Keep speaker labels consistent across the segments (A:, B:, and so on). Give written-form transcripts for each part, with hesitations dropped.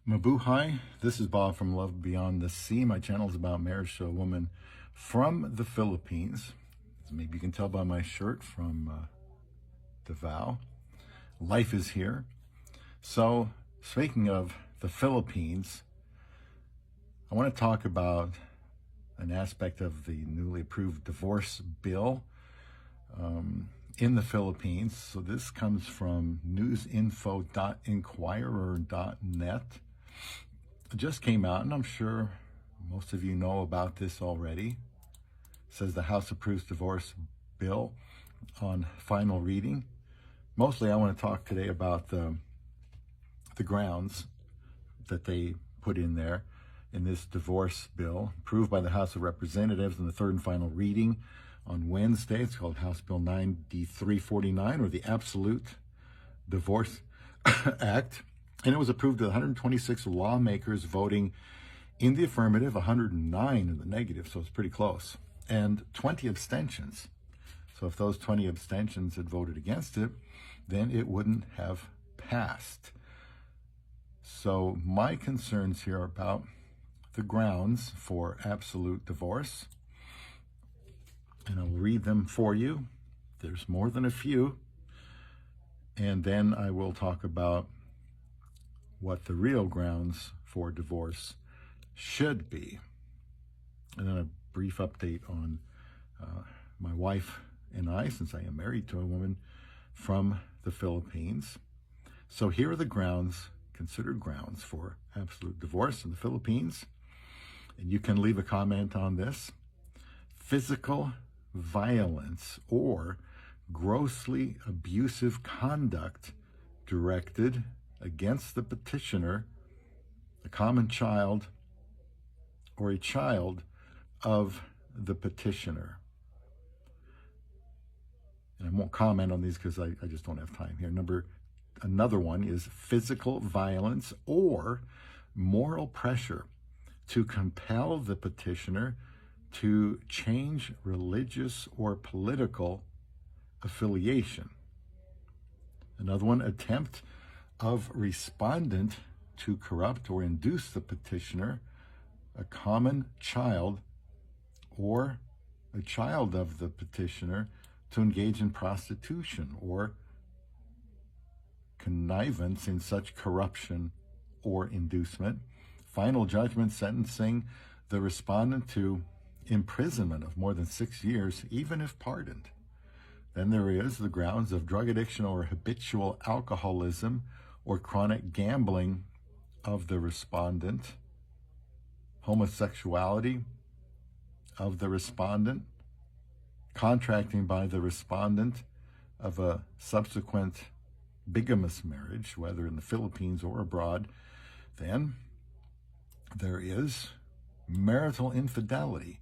A: Mabuhay, this is Bob from Love Beyond the Sea. My channel is about marriage to a woman from the Philippines. Maybe you can tell by my shirt from Davao. Life is here. So, speaking of the Philippines, I want to talk about an aspect of the newly approved divorce bill in the Philippines. So this comes from newsinfo.inquirer.net. It just came out, and I'm sure most of you know about this already. It says the House approves divorce bill on final reading. Mostly I want to talk today about the grounds that they put in there in this divorce bill, approved by the House of Representatives in the third and final reading on Wednesday. It's called House Bill 9349, or the Absolute Divorce Act. And it was approved with 126 lawmakers voting in the affirmative, 109 in the negative, so it's pretty close, and 20 abstentions. So if those 20 abstentions had voted against it, then it wouldn't have passed. So my concerns here are about the grounds for absolute divorce, and I'll read them for you. There's more than a few. And then I will talk about what the real grounds for divorce should be. And then a brief update on my wife and I, since I am married to a woman from the Philippines. So here are the grounds, considered grounds for absolute divorce in the Philippines. And you can leave a comment on this. Physical violence or grossly abusive conduct directed against the petitioner, a common child, or a child of the petitioner. And I won't comment on these because I just don't have time here. Another one is physical violence or moral pressure to compel the petitioner to change religious or political affiliation. Another one, attempt of respondent to corrupt or induce the petitioner, a common child, or a child of the petitioner, to engage in prostitution or connivance in such corruption or inducement. Final judgment sentencing the respondent to imprisonment of more than 6 years, even if pardoned. Then there is the grounds of drug addiction or habitual alcoholism or chronic gambling of the respondent, homosexuality of the respondent, contracting by the respondent of a subsequent bigamous marriage, whether in the Philippines or abroad. Then there is marital infidelity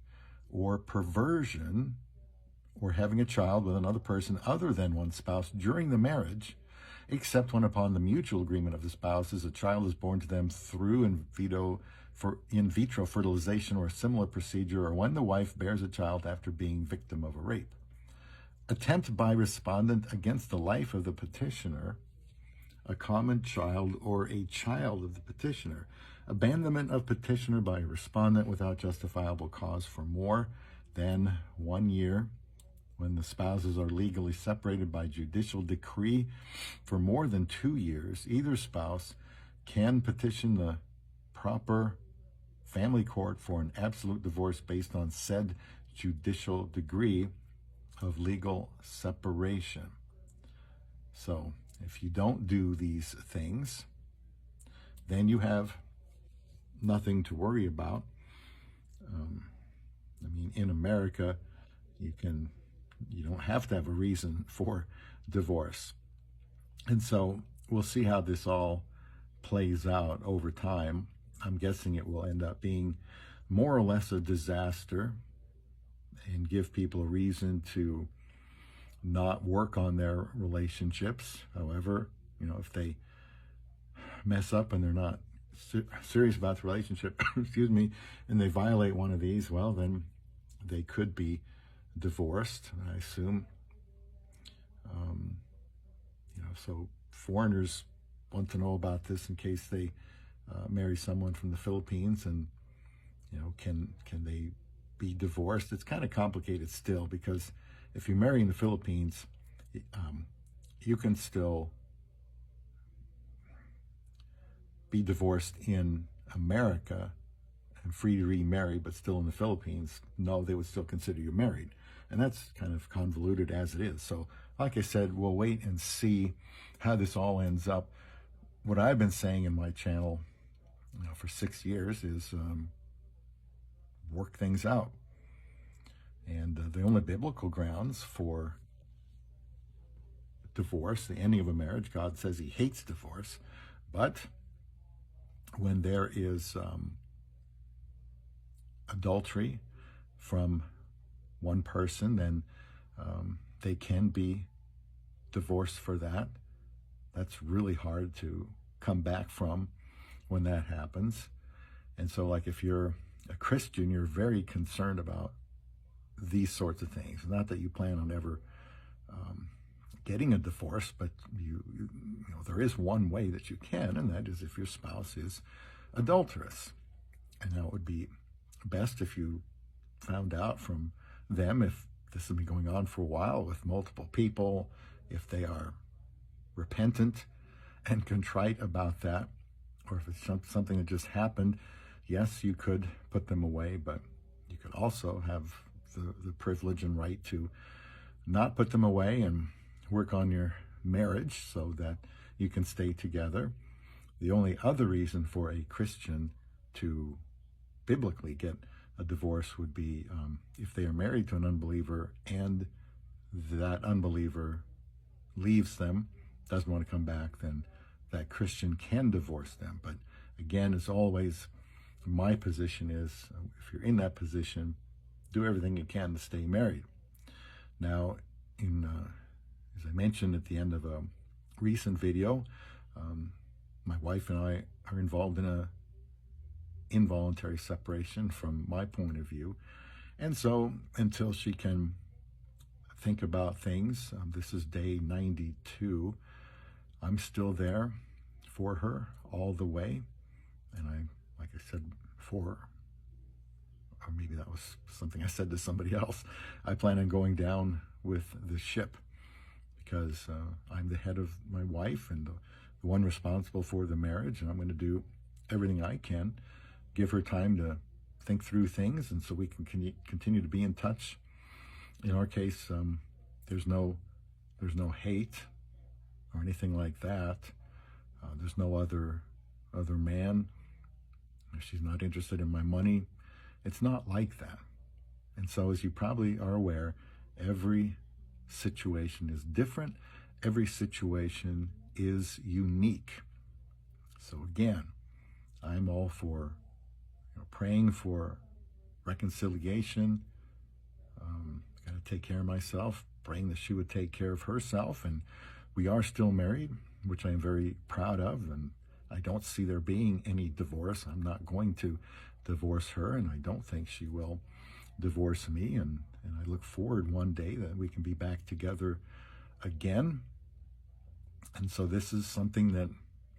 A: or perversion, or having a child with another person other than one's spouse during the marriage, except when upon the mutual agreement of the spouses, a child is born to them through in vitro fertilization or a similar procedure, or when the wife bears a child after being victim of a rape. Attempt by respondent against the life of the petitioner, a common child, or a child of the petitioner. Abandonment of petitioner by a respondent without justifiable cause for more than 1 year, when the spouses are legally separated by judicial decree for more than 2 years. Either spouse can petition the proper family court for an absolute divorce based on said judicial degree of legal separation. So if you don't do these things, then you have nothing to worry about. In America, you don't have to have a reason for divorce. And so we'll see how this all plays out over time. I'm guessing it will end up being more or less a disaster and give people a reason to not work on their relationships. However, if they mess up and they're not serious about the relationship, and they violate one of these, well, then they could be divorced, I assume. So foreigners want to know about this in case they marry someone from the Philippines, and can they be divorced? It's kind of complicated still, because if you marry in the Philippines, you can still be divorced in America and free to remarry, but still in the Philippines, no, they would still consider you married. And that's kind of convoluted as it is. So like I said, we'll wait and see how this all ends up. What I've been saying in my channel for 6 years is work things out. And the only biblical grounds for divorce, the ending of a marriage, God says he hates divorce, but when there is adultery from one person, then they can be divorced for that. That's really hard to come back from when that happens. And so, like, if you're a Christian, you're very concerned about these sorts of things. Not that you plan on ever getting a divorce, but you know, there is one way that you can, and that is if your spouse is adulterous. And that would be best if you found out from them, if this has been going on for a while with multiple people, if they are repentant and contrite about that, or if it's something that just happened. Yes, you could put them away, but you could also have the privilege and right to not put them away and work on your marriage so that you can stay together. The only other reason for a Christian to biblically get a divorce would be if they are married to an unbeliever and that unbeliever leaves them, doesn't want to come back, then that Christian can divorce them. But again, as always, my position is, if you're in that position, do everything you can to stay married. Now, as I mentioned at the end of a recent video, my wife and I are involved in a involuntary separation from my point of view. And so until she can think about things, this is day 92, I'm still there for her all the way. And I, like I said before, or maybe that was something I said to somebody else, I plan on going down with the ship, because I'm the head of my wife and the one responsible for the marriage, and I'm going to do everything I can, give her time to think through things, and so we can continue to be in touch. In our case, there's no hate or anything like that. There's no other man. She's not interested in my money. It's not like that. And so, as you probably are aware, every situation is different. Every situation is unique. So again, I'm all for praying for reconciliation. Got to take care of myself, praying that she would take care of herself. And we are still married, which I am very proud of. And I don't see there being any divorce. I'm not going to divorce her, and I don't think she will divorce me. And I look forward one day that we can be back together again. And so this is something that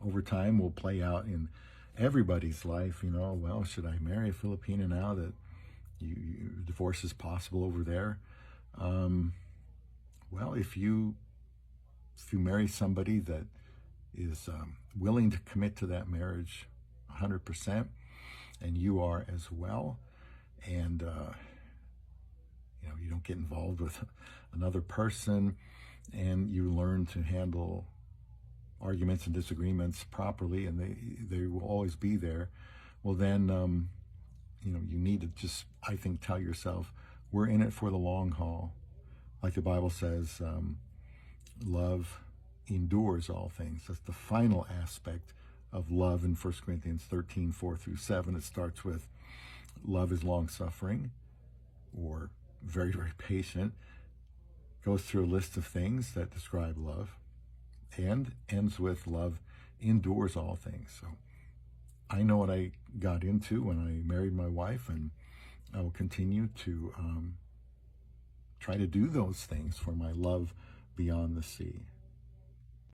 A: over time will play out in everybody's life. Well, should I marry a Filipina now that divorce is possible over there? Well, if you marry somebody that is willing to commit to that marriage 100%, and you are as well, and you don't get involved with another person, and you learn to handle arguments and disagreements properly, and they will always be there, well then you need to just, I think, tell yourself, we're in it for the long haul. Like the Bible says, love endures all things. That's the final aspect of love in 1 Corinthians 13, 4-7. It starts with, love is long-suffering, or very, very patient. Goes through a list of things that describe love, and ends with, love endures all things. So I know what I got into when I married my wife, and I will continue to try to do those things for my love beyond the sea.